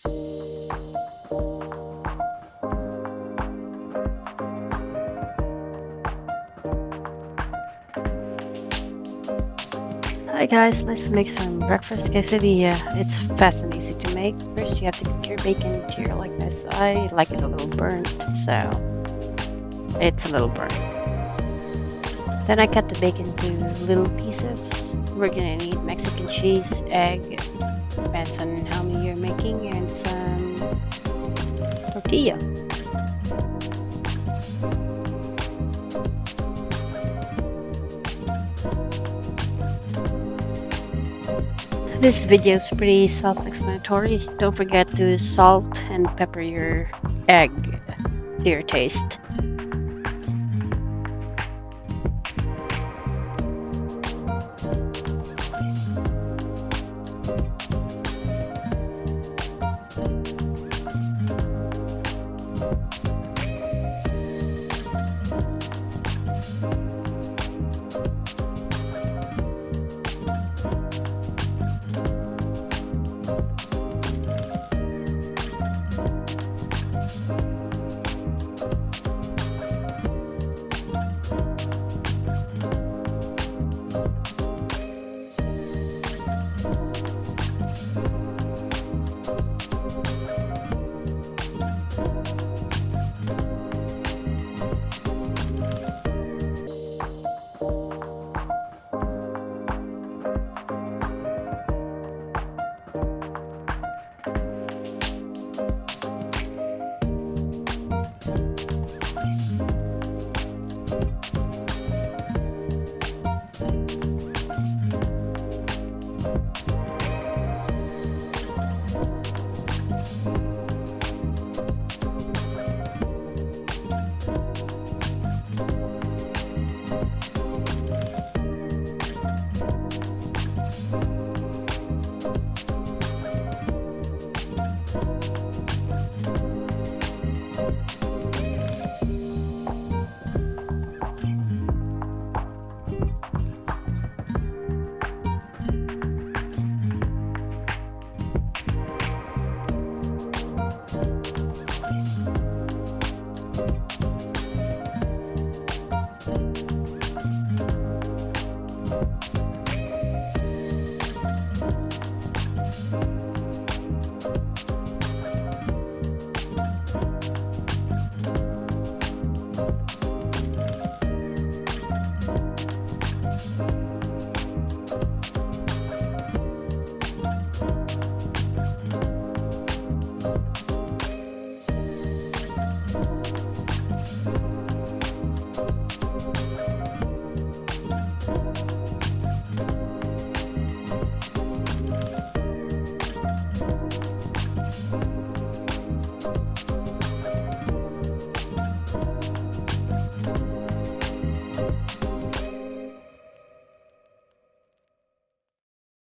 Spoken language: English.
Hi guys, let's make some breakfast quesadilla. It's fast and easy to make. First you have to cook your bacon to your likeness. I like it a little burnt, so it's a little burnt. Then I cut the bacon into little pieces. We're gonna need Mexican cheese, egg, depends on how many you're making, and some tortilla. This video is pretty self-explanatory. Don't forget to salt and pepper your egg to your taste.